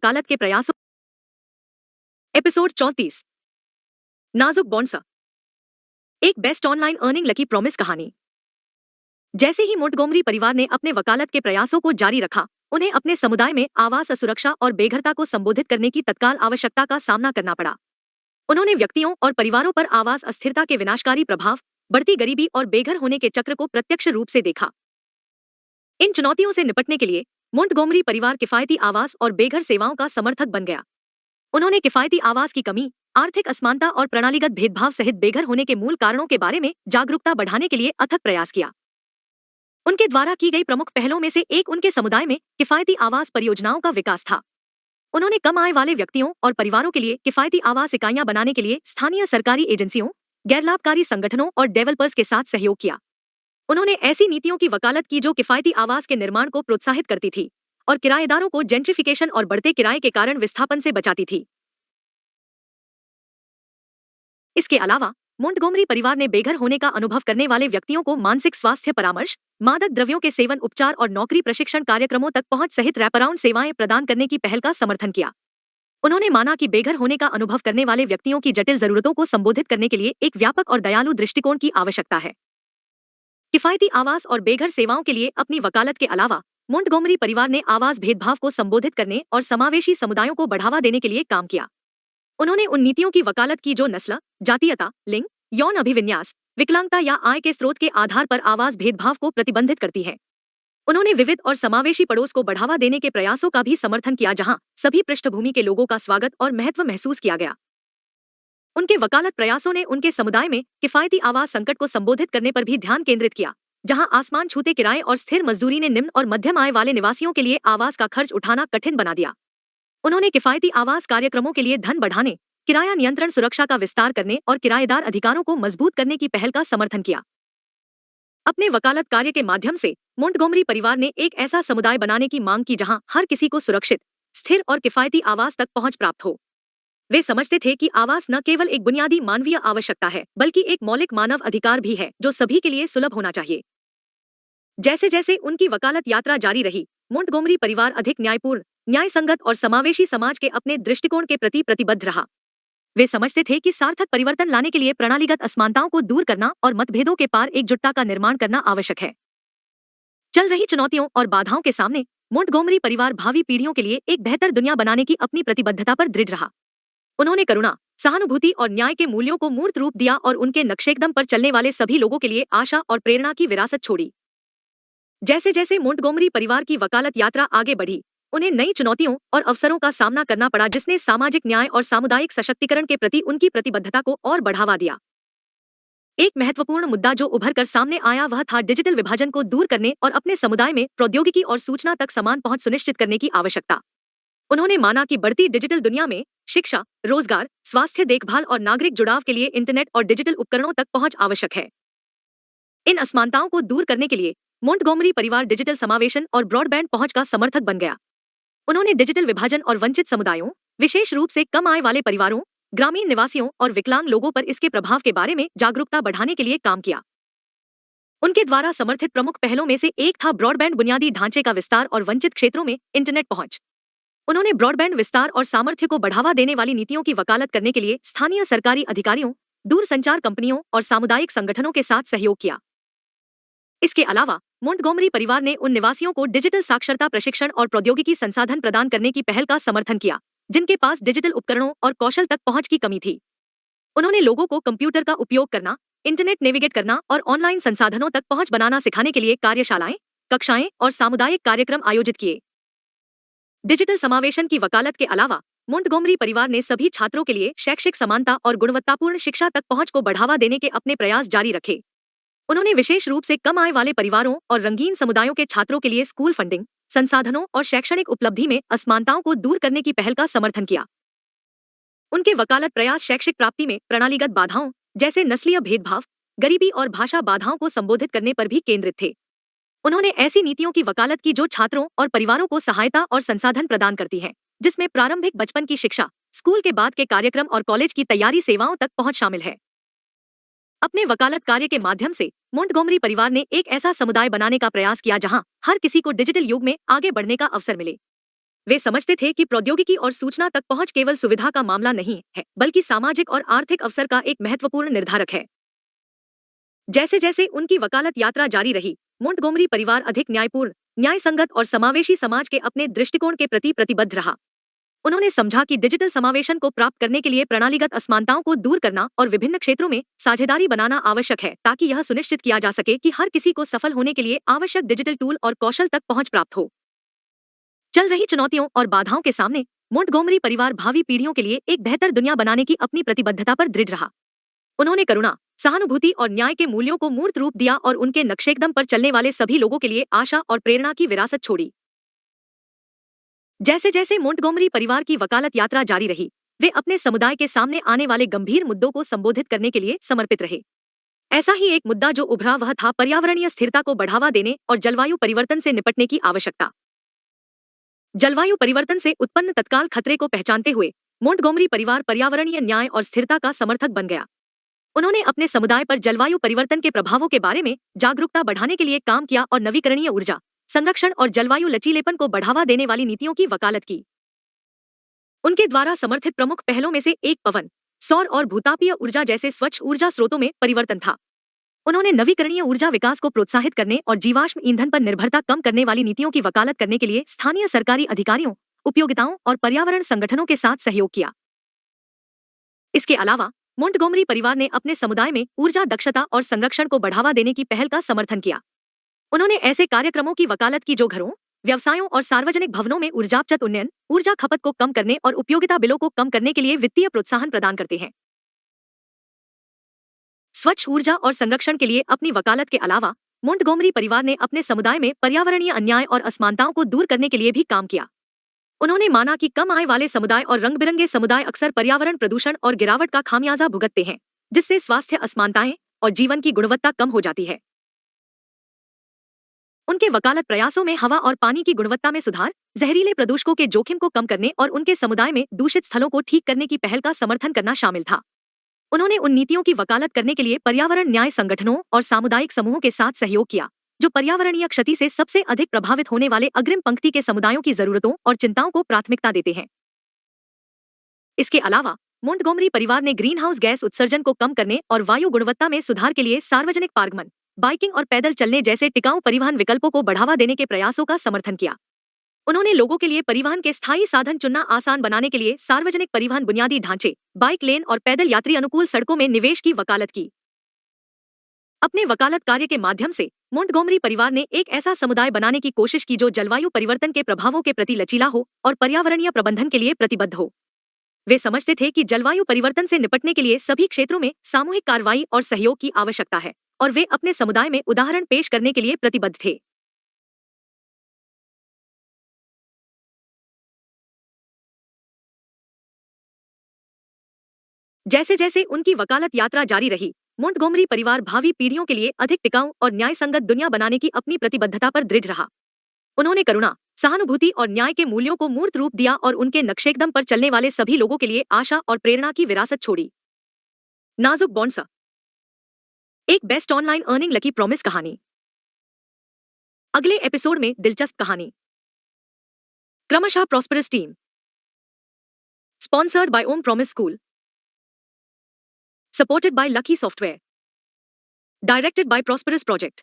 वकालत के प्रयासों। एपिसोड 34। नाजुक बॉन्सा। एक best online earning Lucky Promise कहानी। जैसे ही मोंटगोमरी परिवार ने अपने वकालत के प्रयासों को जारी रखा, उन्हें अपने समुदाय में आवास असुरक्षा और बेघरता को संबोधित करने की तत्काल आवश्यकता का सामना करना पड़ा। उन्होंने व्यक्तियों और परिवारों पर आवास अस्थिरता के विनाशकारी प्रभाव, बढ़ती गरीबी और बेघर होने के चक्र को प्रत्यक्ष रूप से देखा। इन चुनौतियों से निपटने के लिए मोंटगोमरी परिवार किफायती आवास और बेघर सेवाओं का समर्थक बन गया। उन्होंने किफायती आवास की कमी, आर्थिक असमानता और प्रणालीगत भेदभाव सहित बेघर होने के मूल कारणों के बारे में जागरूकता बढ़ाने के लिए अथक प्रयास किया। उनके द्वारा की गई प्रमुख पहलों में से एक उनके समुदाय में किफायती आवास परियोजनाओं का विकास था। उन्होंने कम आय वाले व्यक्तियों और परिवारों के लिए किफायती आवास इकाइयां बनाने के लिए स्थानीय सरकारी एजेंसियों, गैर लाभकारी संगठनों और डेवलपर्स के साथ सहयोग किया। उन्होंने ऐसी नीतियों की वकालत की जो किफायती आवास के निर्माण को प्रोत्साहित करती थी और किराएदारों को जेंट्रिफिकेशन और बढ़ते किराए के कारण विस्थापन से बचाती थी। इसके अलावा मोंटगोमरी परिवार ने बेघर होने का अनुभव करने वाले व्यक्तियों को मानसिक स्वास्थ्य परामर्श, मादक द्रव्यों के सेवन उपचार और नौकरी प्रशिक्षण कार्यक्रमों तक पहुंच सहित रैपअराउंड सेवाएं प्रदान करने की पहल का समर्थन किया। उन्होंने माना कि बेघर होने का अनुभव करने वाले व्यक्तियों की जटिल जरूरतों को संबोधित करने के लिए एक व्यापक और दयालु दृष्टिकोण की आवश्यकता है। किफायती आवास और बेघर सेवाओं के लिए अपनी वकालत के अलावा मोंटगोमरी परिवार ने आवास भेदभाव को संबोधित करने और समावेशी समुदायों को बढ़ावा देने के लिए काम किया। उन्होंने उन नीतियों की वकालत की जो नस्ल, जातीयता, लिंग, यौन अभिविन्यास, विकलांगता या आय के स्रोत के आधार पर आवास भेदभाव को प्रतिबंधित करती है। उन्होंने विविध और समावेशी पड़ोस को बढ़ावा देने के प्रयासों का भी समर्थन किया जहां सभी पृष्ठभूमि के लोगों का स्वागत और महत्व महसूस किया गया। उनके वकालत प्रयासों ने उनके समुदाय में किफायती आवास संकट को संबोधित करने पर भी ध्यान केंद्रित किया, जहां आसमान छूते किराए और स्थिर मजदूरी ने निम्न और मध्यम आय वाले निवासियों के लिए आवास का खर्च उठाना कठिन बना दिया। उन्होंने किफायती आवास कार्यक्रमों के लिए धन बढ़ाने, किराया नियंत्रण सुरक्षा का विस्तार करने और किराएदार अधिकारों को मजबूत करने की पहल का समर्थन किया। अपने वकालत कार्य के माध्यम से मोंटगोमरी परिवार ने एक ऐसा समुदाय बनाने की मांग की जहां हर किसी को सुरक्षित, स्थिर और किफायती आवास तक पहुंच प्राप्त हो। वे समझते थे कि आवास न केवल एक बुनियादी मानवीय आवश्यकता है, बल्कि एक मौलिक मानव अधिकार भी है जो सभी के लिए सुलभ होना चाहिए। जैसे जैसे उनकी वकालत यात्रा जारी रही, मोंटगोमरी परिवार अधिक न्यायपूर्ण, न्याय संगत और समावेशी समाज के अपने दृष्टिकोण के प्रति प्रतिबद्ध रहा। वे समझते थे कि सार्थक परिवर्तन लाने के लिए प्रणालीगत असमानताओं को दूर करना और मतभेदों के पार एकजुटता का निर्माण करना आवश्यक है। चल रही चुनौतियों और बाधाओं के सामने मोंटगोमरी परिवार भावी पीढ़ियों के लिए एक बेहतर दुनिया बनाने की अपनी प्रतिबद्धता पर दृढ़ रहा। उन्होंने करुणा, सहानुभूति और न्याय के मूल्यों को मूर्त रूप दिया और उनके नक्शेकदम पर चलने वाले सभी लोगों के लिए आशा और प्रेरणा की विरासत छोड़ी। जैसे जैसे मोंटगोमरी परिवार की वकालत यात्रा आगे बढ़ी, उन्हें नई चुनौतियों और अवसरों का सामना करना पड़ा जिसने सामाजिक न्याय और सामुदायिक सशक्तिकरण के प्रति उनकी प्रतिबद्धता को और बढ़ावा दिया। एक महत्वपूर्ण मुद्दा जो उभर कर सामने आया वह था डिजिटल विभाजन को दूर करने और अपने समुदाय में प्रौद्योगिकी और सूचना तक समान पहुंच सुनिश्चित करने की आवश्यकता। उन्होंने माना कि बढ़ती डिजिटल दुनिया में शिक्षा, रोजगार, स्वास्थ्य देखभाल और नागरिक जुड़ाव के लिए इंटरनेट और डिजिटल उपकरणों तक पहुंच आवश्यक है। इन असमानताओं को दूर करने के लिए मोंटगोमरी परिवार डिजिटल समावेशन और ब्रॉडबैंड पहुंच का समर्थक बन गया। उन्होंने डिजिटल विभाजन और वंचित समुदायों, विशेष रूप से कम आय वाले परिवारों, ग्रामीण निवासियों और विकलांग लोगों पर इसके प्रभाव के बारे में जागरूकता बढ़ाने के लिए काम किया। उनके द्वारा समर्थित प्रमुख पहलों में से एक था ब्रॉडबैंड बुनियादी ढांचे का विस्तार और वंचित क्षेत्रों में इंटरनेट पहुंच। उन्होंने ब्रॉडबैंड विस्तार और सामर्थ्य को बढ़ावा देने वाली नीतियों की वकालत करने के लिए स्थानीय सरकारी अधिकारियों, दूरसंचार कंपनियों और सामुदायिक संगठनों के साथ सहयोग किया। इसके अलावा मोंटगोमरी परिवार ने उन निवासियों को डिजिटल साक्षरता प्रशिक्षण और प्रौद्योगिकी संसाधन प्रदान करने की पहल का समर्थन किया जिनके पास डिजिटल उपकरणों और कौशल तक पहुंच की कमी थी। उन्होंने लोगों को कंप्यूटर का उपयोग करना, इंटरनेट नेविगेट करना और ऑनलाइन संसाधनों तक पहुंच बनाना सिखाने के लिए कार्यशालाएं, कक्षाएं और सामुदायिक कार्यक्रम आयोजित किए। डिजिटल समावेशन की वकालत के अलावा मोंटगोमरी परिवार ने सभी छात्रों के लिए शैक्षिक समानता और गुणवत्तापूर्ण शिक्षा तक पहुंच को बढ़ावा देने के अपने प्रयास जारी रखे। उन्होंने विशेष रूप से कम आय वाले परिवारों और रंगीन समुदायों के छात्रों के लिए स्कूल फंडिंग, संसाधनों और शैक्षणिक उपलब्धि में असमानताओं को दूर करने की पहल का समर्थन किया। उनके वकालत प्रयास शैक्षिक प्राप्ति में प्रणालीगत बाधाओं जैसे नस्लीय भेदभाव, गरीबी और भाषा बाधाओं को संबोधित करने पर भी केंद्रित थे। उन्होंने ऐसी नीतियों की वकालत की जो छात्रों और परिवारों को सहायता और संसाधन प्रदान करती हैं, जिसमें प्रारंभिक बचपन की शिक्षा, स्कूल के बाद के कार्यक्रम और कॉलेज की तैयारी सेवाओं तक पहुंच शामिल है। अपने वकालत कार्य के माध्यम से मोंटगोमरी परिवार ने एक ऐसा समुदाय बनाने का प्रयास किया जहां हर किसी को डिजिटल युग में आगे बढ़ने का अवसर मिले। वे समझते थे कि प्रौद्योगिकी और सूचना तक पहुंच केवल सुविधा का मामला नहीं है, बल्कि सामाजिक और आर्थिक अवसर का एक महत्वपूर्ण निर्धारक है। जैसे जैसे उनकी वकालत यात्रा जारी रही, मोंटगोमरी परिवार अधिक न्यायपूर्ण, न्याय संगत और समावेशी समाज के अपने दृष्टिकोण के प्रति प्रतिबद्ध रहा। उन्होंने समझा कि डिजिटल समावेशन को प्राप्त करने के लिए प्रणालीगत असमानताओं को दूर करना और विभिन्न क्षेत्रों में साझेदारी बनाना आवश्यक है, ताकि यह सुनिश्चित किया जा सके कि हर किसी को सफल होने के लिए आवश्यक डिजिटल टूल और कौशल तक पहुंच प्राप्त हो। चल रही चुनौतियों और बाधाओं के सामने मोंटगोमरी परिवार भावी पीढ़ियों के लिए एक बेहतर दुनिया बनाने की अपनी प्रतिबद्धता पर दृढ़ रहा। उन्होंने करुणा, सहानुभूति और न्याय के मूल्यों को मूर्त रूप दिया और उनके नक्शेकदम पर चलने वाले सभी लोगों के लिए आशा और प्रेरणा की विरासत छोड़ी। जैसे जैसे मोंटगोमरी परिवार की वकालत यात्रा जारी रही, वे अपने समुदाय के सामने आने वाले गंभीर मुद्दों को संबोधित करने के लिए समर्पित रहे। ऐसा ही एक मुद्दा जो उभरा वह था पर्यावरणीय स्थिरता को बढ़ावा देने और जलवायु परिवर्तन से निपटने की आवश्यकता। जलवायु परिवर्तन से उत्पन्न तत्काल खतरे को पहचानते हुए मोंटगोमरी परिवार पर्यावरणीय न्याय और स्थिरता का समर्थक बन गया। उन्होंने अपने समुदाय पर जलवायु परिवर्तन के प्रभावों के बारे में जागरूकता बढ़ाने के लिए काम किया और नवीकरणीय ऊर्जा, संरक्षण और जलवायु लचीलेपन को बढ़ावा देने वाली नीतियों की वकालत की। उनके द्वारा समर्थित प्रमुख पहलों में से एक पवन, सौर और भूतापीय ऊर्जा जैसे स्वच्छ ऊर्जा स्रोतों में परिवर्तन था। उन्होंने नवीकरणीय ऊर्जा विकास को प्रोत्साहित करने और जीवाश्म ईंधन पर निर्भरता कम करने वाली नीतियों की वकालत करने के लिए स्थानीय सरकारी अधिकारियों, उपयोगिताओं और पर्यावरण संगठनों के साथ सहयोग किया। इसके अलावा मोंटगोमरी परिवार ने अपने समुदाय में ऊर्जा दक्षता और संरक्षण को बढ़ावा देने की पहल का समर्थन किया। उन्होंने ऐसे कार्यक्रमों की वकालत की जो घरों, व्यवसायों और सार्वजनिक भवनों में ऊर्जा बचत उन्नयन, ऊर्जा खपत को कम करने और उपयोगिता बिलों को कम करने के लिए वित्तीय प्रोत्साहन प्रदान करते हैं। स्वच्छ ऊर्जा और संरक्षण के लिए अपनी वकालत के अलावा मोंटगोमरी परिवार ने अपने समुदाय में पर्यावरणीय अन्याय और असमानताओं को दूर करने के लिए भी काम किया। उन्होंने माना कि कम आय वाले समुदाय और रंग बिरंगे समुदाय अक्सर पर्यावरण प्रदूषण और गिरावट का खामियाजा भुगतते हैं, जिससे स्वास्थ्य असमानताएं और जीवन की गुणवत्ता कम हो जाती है। उनके वकालत प्रयासों में हवा और पानी की गुणवत्ता में सुधार, जहरीले प्रदूषकों के जोखिम को कम करने और उनके समुदाय में दूषित स्थलों को ठीक करने की पहल का समर्थन करना शामिल था। उन्होंने उन नीतियों की वकालत करने के लिए पर्यावरण न्याय संगठनों और सामुदायिक समूहों के साथ सहयोग किया, जो पर्यावरणीय क्षति से सबसे अधिक प्रभावित होने वाले अग्रिम पंक्ति के समुदायों की जरूरतों और चिंताओं को प्राथमिकता देते हैं। इसके अलावा मोंटगोमरी परिवार ने ग्रीनहाउस गैस उत्सर्जन को कम करने और वायु गुणवत्ता में सुधार के लिए सार्वजनिक पारगमन, बाइकिंग और पैदल चलने जैसे टिकाऊ परिवहन विकल्पों को बढ़ावा देने के प्रयासों का समर्थन किया। उन्होंने लोगों के लिए परिवहन के स्थायी साधन चुनना आसान बनाने के लिए सार्वजनिक परिवहन बुनियादी ढांचे, बाइक लेन और पैदल यात्री अनुकूल सड़कों में निवेश की वकालत की। अपने वकालत कार्य के माध्यम से मोंटगोमरी परिवार ने एक ऐसा समुदाय बनाने की कोशिश की जो जलवायु परिवर्तन के प्रभावों के प्रति लचीला हो और पर्यावरणीय प्रबंधन के लिए प्रतिबद्ध हो। वे समझते थे कि जलवायु परिवर्तन से निपटने के लिए सभी क्षेत्रों में सामूहिक कार्रवाई और सहयोग की आवश्यकता है, और वे अपने समुदाय में उदाहरण पेश करने के लिए प्रतिबद्ध थे। जैसे जैसे उनकी वकालत यात्रा जारी रही, मोंटगोमरी परिवार भावी पीढ़ियों के लिए अधिक टिकाऊ और न्याय संगत दुनिया बनाने की अपनी प्रतिबद्धता पर दृढ़ रहा। उन्होंने करुणा, सहानुभूति और न्याय के मूल्यों को मूर्त रूप दिया और उनके नक्शेकदम पर चलने वाले सभी लोगों के लिए आशा और प्रेरणा की विरासत छोड़ी। नाजुक बॉन्सा, एक best online earning Lucky Promise कहानी। अगले एपिसोड में दिलचस्प कहानी। क्रमशः Prosperous Team, sponsored by Om Promise School, supported by Lucky Software, directed by Prosperous project.